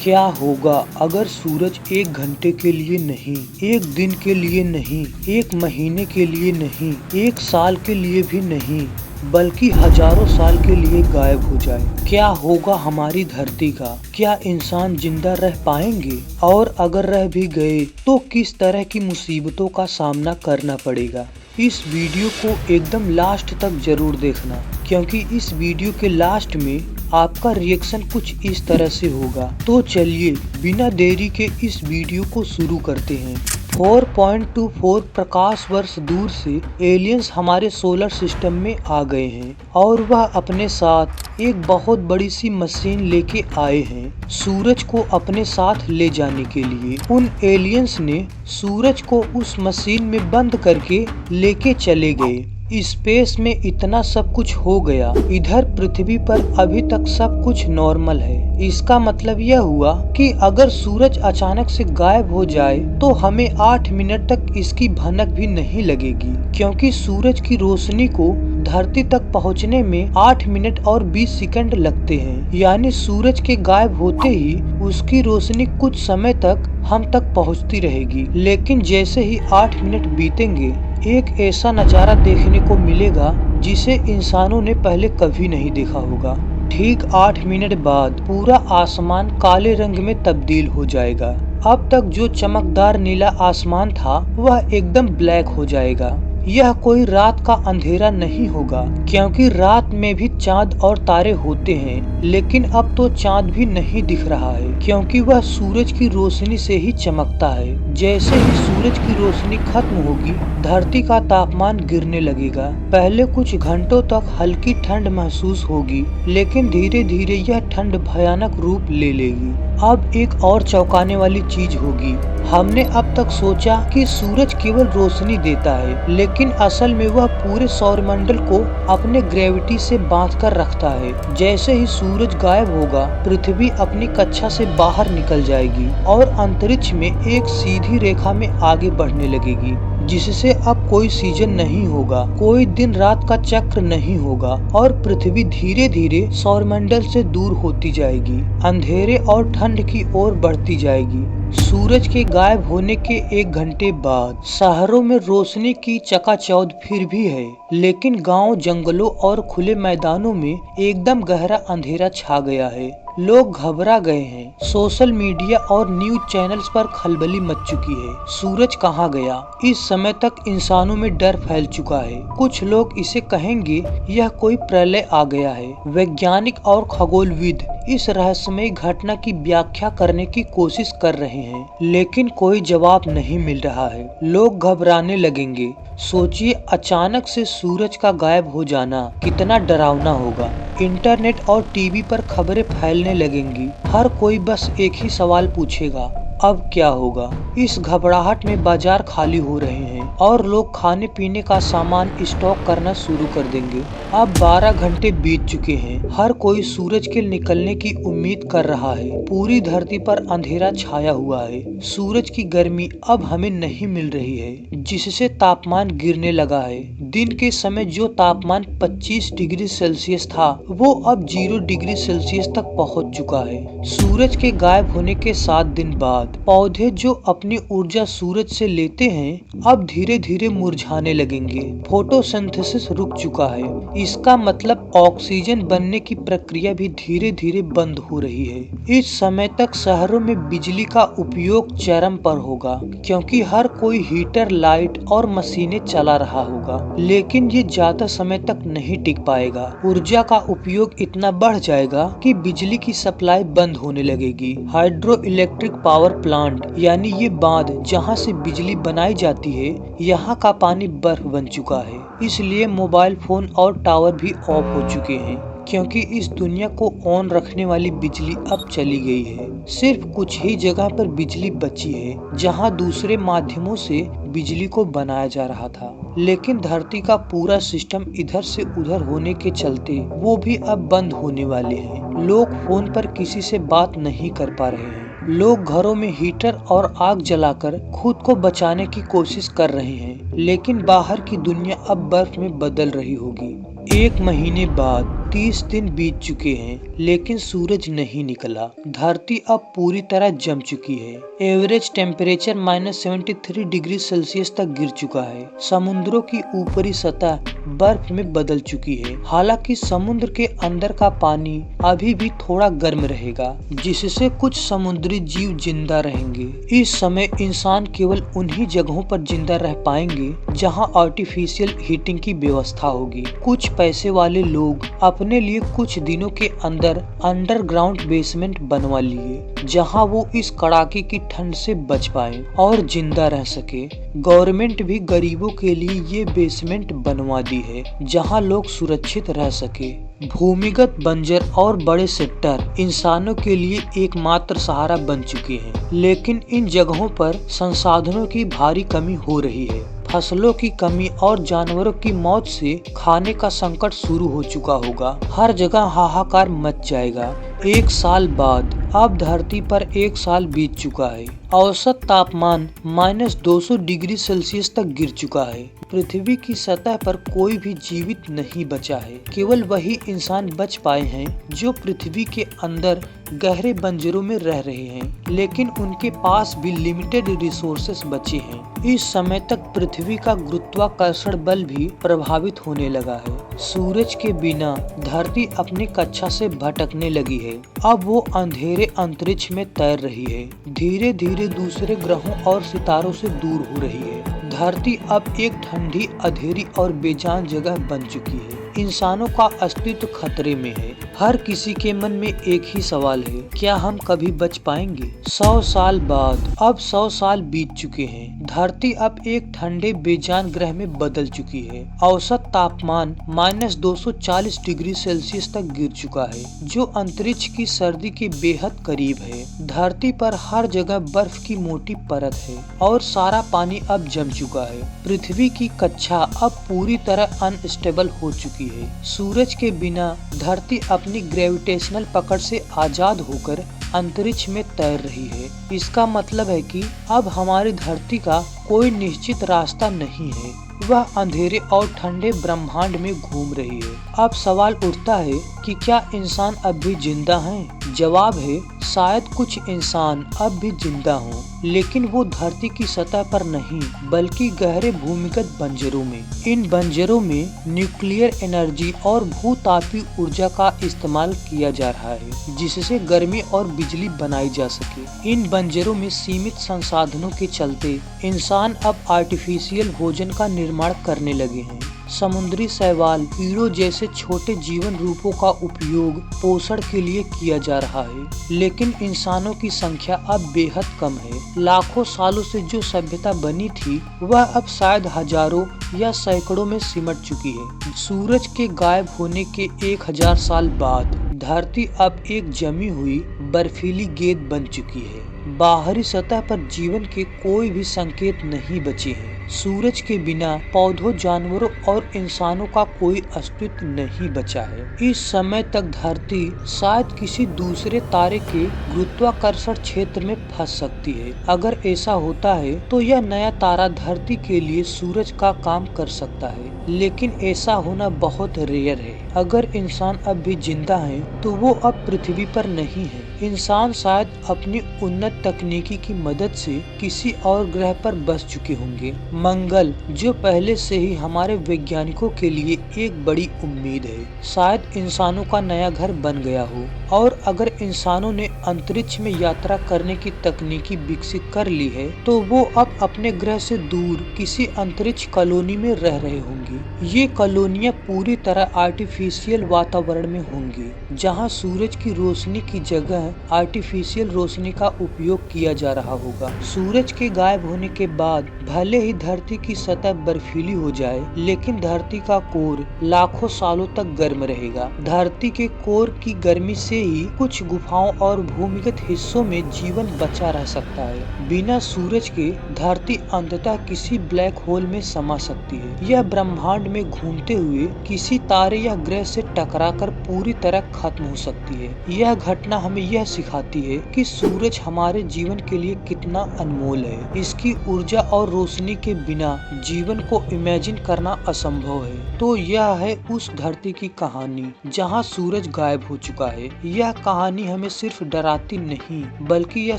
क्या होगा अगर सूरज एक घंटे के लिए नहीं, एक दिन के लिए नहीं, एक महीने के लिए नहीं, एक साल के लिए भी नहीं, बल्कि हजारों साल के लिए गायब हो जाए? क्या होगा हमारी धरती का? क्या इंसान जिंदा रह पाएंगे? और अगर रह भी गए तो किस तरह की मुसीबतों का सामना करना पड़ेगा? इस वीडियो को एकदम लास्ट तक जरूर देखना, क्योंकि इस वीडियो के लास्ट में आपका रिएक्शन कुछ इस तरह से होगा। तो चलिए बिना देरी के इस वीडियो को शुरू करते हैं। 4.24 प्रकाश वर्ष दूर से एलियंस हमारे सोलर सिस्टम में आ गए हैं और वह अपने साथ एक बहुत बड़ी सी मशीन लेके आए हैं सूरज को अपने साथ ले जाने के लिए। उन एलियंस ने सूरज को उस मशीन में बंद करके लेके चले गए। स्पेस में इतना सब कुछ हो गया, इधर पृथ्वी पर अभी तक सब कुछ नॉर्मल है। इसका मतलब यह हुआ कि अगर सूरज अचानक से गायब हो जाए तो हमें 8 मिनट तक इसकी भनक भी नहीं लगेगी, क्योंकि सूरज की रोशनी को धरती तक पहुंचने में 8 मिनट और 20 सेकंड लगते हैं। यानी सूरज के गायब होते ही उसकी रोशनी कुछ समय तक हम तक पहुंचती रहेगी, लेकिन जैसे ही 8 मिनट बीतेंगे एक ऐसा नजारा देखने को मिलेगा जिसे इंसानों ने पहले कभी नहीं देखा होगा। ठीक 8 मिनट बाद पूरा आसमान काले रंग में तब्दील हो जाएगा। अब तक जो चमकदार नीला आसमान था वह एकदम ब्लैक हो जाएगा। यह कोई रात का अंधेरा नहीं होगा, क्योंकि रात में भी चांद और तारे होते हैं, लेकिन अब तो चांद भी नहीं दिख रहा है, क्योंकि वह सूरज की रोशनी से ही चमकता है। जैसे ही सूरज की रोशनी खत्म होगी धरती का तापमान गिरने लगेगा। पहले कुछ घंटों तक हल्की ठंड महसूस होगी, लेकिन धीरे धीरे यह ठंड भयानक रूप ले लेगी। अब एक और चौंकाने वाली चीज होगी। हमने अब तक सोचा कि सूरज केवल रोशनी देता है, लेकिन असल में वह पूरे सौरमंडल को अपने ग्रेविटी से बांध कर रखता है। जैसे ही सूरज गायब होगा पृथ्वी अपनी कक्षा से बाहर निकल जाएगी और अंतरिक्ष में एक सीधी रेखा में आगे बढ़ने लगेगी, जिससे अब कोई सीजन नहीं होगा, कोई दिन रात का चक्र नहीं होगा और पृथ्वी धीरे धीरे सौरमंडल से दूर होती जाएगी, अंधेरे और ठंड की ओर बढ़ती जाएगी। सूरज के गायब होने के 1 घंटे बाद शहरों में रोशनी की चकाचौंध फिर भी है, लेकिन गांव, जंगलों और खुले मैदानों में एकदम गहरा अंधेरा छा गया है। लोग घबरा गए हैं। सोशल मीडिया और न्यूज चैनल्स पर खलबली मच चुकी है। सूरज कहाँ गया? इस समय तक इंसानों में डर फैल चुका है। कुछ लोग इसे कहेंगे यह कोई प्रलय आ गया है। वैज्ञानिक और खगोलविद इस रहस्यमय घटना की व्याख्या करने की कोशिश कर रहे हैं, लेकिन कोई जवाब नहीं मिल रहा है। लोग घबराने लगेंगे। सोचिए, अचानक से सूरज का गायब हो जाना कितना डरावना होगा। इंटरनेट और टीवी पर खबरें फैलने लगेंगी। हर कोई बस एक ही सवाल पूछेगा, अब क्या होगा? इस घबराहट में बाजार खाली हो रहे हैं और लोग खाने पीने का सामान स्टॉक करना शुरू कर देंगे। अब 12 घंटे बीत चुके हैं। हर कोई सूरज के निकलने की उम्मीद कर रहा है। पूरी धरती पर अंधेरा छाया हुआ है। सूरज की गर्मी अब हमें नहीं मिल रही है, जिससे तापमान गिरने लगा है। दिन के समय जो तापमान 25 डिग्री सेल्सियस था वो अब 0 डिग्री सेल्सियस तक पहुंच चुका है। सूरज के गायब होने के 7 दिन बाद पौधे जो अपनी ऊर्जा सूरज से लेते हैं अब धीरे धीरे मुरझाने लगेंगे। फोटोसिंथेसिस रुक चुका है। इसका मतलब ऑक्सीजन बनने की प्रक्रिया भी धीरे धीरे बंद हो रही है। इस समय तक शहरों में बिजली का उपयोग चरम पर होगा, क्योंकि हर कोई हीटर, लाइट और मशीनें चला रहा होगा, लेकिन ये ज्यादा समय तक नहीं टिक पाएगा। ऊर्जा का उपयोग इतना बढ़ जाएगा कि बिजली की सप्लाई बंद होने लगेगी। हाइड्रो इलेक्ट्रिक पावर प्लांट यानी ये बांध जहाँ से बिजली बनाई जाती है, यहाँ का पानी बर्फ बन चुका है। इसलिए मोबाइल फोन और टावर भी ऑफ हो चुके हैं, क्योंकि इस दुनिया को ऑन रखने वाली बिजली अब चली गई है। सिर्फ कुछ ही जगह पर बिजली बची है जहां दूसरे माध्यमों से बिजली को बनाया जा रहा था, लेकिन धरती का पूरा सिस्टम इधर से उधर होने के चलते वो भी अब बंद होने वाले हैं। लोग फोन पर किसी से बात नहीं कर पा रहे हैं। लोग घरों में हीटर और आग जलाकर खुद को बचाने की कोशिश कर रहे हैं, लेकिन बाहर की दुनिया अब बर्फ में बदल रही होगी। 1 महीने बाद 30 दिन बीत चुके हैं लेकिन सूरज नहीं निकला। धरती अब पूरी तरह जम चुकी है। एवरेज टेम्परेचर -73 डिग्री सेल्सियस तक गिर चुका है। समुद्रों की ऊपरी सतह बर्फ में बदल चुकी है। हालांकि समुद्र के अंदर का पानी अभी भी थोड़ा गर्म रहेगा, जिससे कुछ समुद्री जीव जिंदा रहेंगे। इस समय इंसान केवल उन्हीं जगहों पर जिंदा रह पाएंगे जहां आर्टिफिशियल हीटिंग की व्यवस्था होगी। कुछ पैसे वाले लोग अपने लिए कुछ दिनों के अंदर अंडरग्राउंड बेसमेंट बनवा लिए, जहां वो इस कड़ाके की ठंड से बच पाए और जिंदा रह सके। गवर्नमेंट भी गरीबों के लिए ये बेसमेंट बनवा दी है, जहां लोग सुरक्षित रह सके। भूमिगत बंजर और बड़े सेक्टर इंसानों के लिए एकमात्र सहारा बन चुके हैं, लेकिन इन जगहों पर संसाधनों की भारी कमी हो रही है। फसलों की कमी और जानवरों की मौत से खाने का संकट शुरू हो चुका होगा। हर जगह हाहाकार मच जाएगा। 1 साल बाद अब धरती पर 1 साल बीत चुका है। औसत तापमान -200 डिग्री सेल्सियस तक गिर चुका है। पृथ्वी की सतह पर कोई भी जीवित नहीं बचा है। केवल वही इंसान बच पाए हैं जो पृथ्वी के अंदर गहरे बंजरों में रह रहे हैं, लेकिन उनके पास भी लिमिटेड रिसोर्सेस बचे हैं। इस समय तक पृथ्वी का गुरुत्वाकर्षण बल भी प्रभावित होने लगा है। सूरज के बिना धरती अपनी कक्षा से भटकने लगी है। अब वो अंधेरे अंतरिक्ष में तैर रही है, धीरे धीरे दूसरे ग्रहों और सितारों से दूर हो रही है। धरती अब एक ठंडी, अंधेरी और बेजान जगह बन चुकी है। इंसानों का अस्तित्व खतरे में है। हर किसी के मन में एक ही सवाल है, क्या हम कभी बच पाएंगे? 100 साल बाद अब 100 साल बीत चुके हैं। धरती अब एक ठंडे बेजान ग्रह में बदल चुकी है। औसत तापमान -240 डिग्री सेल्सियस तक गिर चुका है, जो अंतरिक्ष की सर्दी के बेहद करीब है। धरती पर हर जगह बर्फ की मोटी परत है और सारा पानी अब जम चुका है। पृथ्वी की कक्षा अब पूरी तरह अनस्टेबल हो चुकी है। सूरज के बिना धरती अपनी ग्रेविटेशनल पकड़ से आजाद होकर अंतरिक्ष में तैर रही है। इसका मतलब है कि अब हमारी धरती का कोई निश्चित रास्ता नहीं है। वह अंधेरे और ठंडे ब्रह्मांड में घूम रही है। अब सवाल उठता है कि क्या इंसान अब भी जिंदा हैं? जवाब है, शायद कुछ इंसान अब भी जिंदा हों, लेकिन वो धरती की सतह पर नहीं, बल्कि गहरे भूमिगत बंजरों में। इन बंजरों में न्यूक्लियर एनर्जी और भूतापीय ऊर्जा का इस्तेमाल किया जा रहा है, जिससे गर्मी और बिजली बनाई जा सके। इन बंजरों में सीमित संसाधनों के चलते इंसान अब आर्टिफिशियल भोजन का निर्माण करने लगे हैं। समुद्री शैवाल, कीड़ों जैसे छोटे जीवन रूपों का उपयोग पोषण के लिए किया जा रहा है, लेकिन इंसानों की संख्या अब बेहद कम है। लाखों सालों से जो सभ्यता बनी थी, वह अब शायद हजारों या सैकड़ों में सिमट चुकी है। सूरज के गायब होने के 1000 साल बाद धरती अब एक जमी हुई बर्फीली गेंद बन चुकी है। बाहरी सतह पर जीवन के कोई भी संकेत नहीं बचे हैं। सूरज के बिना पौधों, जानवरों और इंसानों का कोई अस्तित्व नहीं बचा है। इस समय तक धरती शायद किसी दूसरे तारे के गुरुत्वाकर्षण क्षेत्र में फंस सकती है। अगर ऐसा होता है तो यह नया तारा धरती के लिए सूरज का काम कर सकता है, लेकिन ऐसा होना बहुत रेयर है। अगर इंसान अब भी जिंदा है तो वो अब पृथ्वी पर नहीं है। इंसान शायद अपनी उन्नत तकनीकी की मदद से किसी और ग्रह पर बस चुके होंगे। मंगल, जो पहले से ही हमारे वैज्ञानिकों के लिए एक बड़ी उम्मीद है, शायद इंसानों का नया घर बन गया हो। और अगर इंसानों ने अंतरिक्ष में यात्रा करने की तकनीकी विकसित कर ली है, तो वो अब अपने ग्रह से दूर किसी अंतरिक्ष कॉलोनी में रह रहे होंगे। ये कॉलोनियां पूरी तरह आर्टिफिशियल वातावरण में होंगी, जहां सूरज की रोशनी की जगह आर्टिफिशियल रोशनी का उपयोग किया जा रहा होगा। सूरज के गायब होने के बाद भले ही धरती की सतह बर्फीली हो जाए, लेकिन धरती का कोर लाखों सालों तक गर्म रहेगा। धरती के कोर की गर्मी से ही कुछ गुफाओं और भूमिगत हिस्सों में जीवन बचा रह सकता है। बिना सूरज के धरती अंततः किसी ब्लैक होल में समा सकती है। यह ब्रह्मांड में घूमते हुए किसी तारे या ग्रह से टकराकर पूरी तरह खत्म हो सकती है। यह घटना हमें यह सिखाती है कि सूरज हमारे जीवन के लिए कितना अनमोल है। इसकी ऊर्जा और रोशनी के बिना जीवन को इमेजिन करना असंभव है। तो यह है उस धरती की कहानी जहां सूरज गायब हो चुका है। यह कहानी हमें सिर्फ डराती नहीं बल्कि यह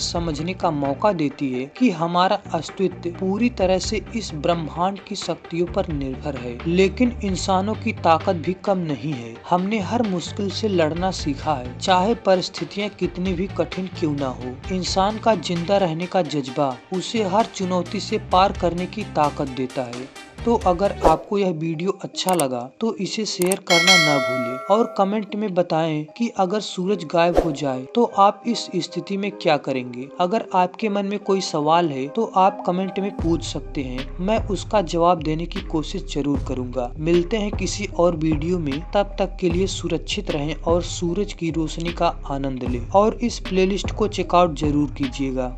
समझने का मौका देती है कि हमारा अस्तित्व पूरी तरह से इस ब्रह्मांड की शक्तियों पर निर्भर है। लेकिन इंसानों की ताकत भी कम नहीं है। हमने हर मुश्किल से लड़ना सीखा है, चाहे परिस्थितियां कितनी भी कठिन क्यों ना हो। इंसान का जिंदा रहने का जज्बा उसे हर चुनौती से पार करने की ताकत देता है। तो अगर आपको यह वीडियो अच्छा लगा तो इसे शेयर करना ना भूलें और कमेंट में बताएं कि अगर सूरज गायब हो जाए तो आप इस स्थिति में क्या करेंगे। अगर आपके मन में कोई सवाल है तो आप कमेंट में पूछ सकते हैं, मैं उसका जवाब देने की कोशिश जरूर करूंगा। मिलते हैं किसी और वीडियो में, तब तक के लिए सुरक्षित रहें और सूरज की रोशनी का आनंद लें और इस प्लेलिस्ट को चेकआउट जरूर कीजिएगा।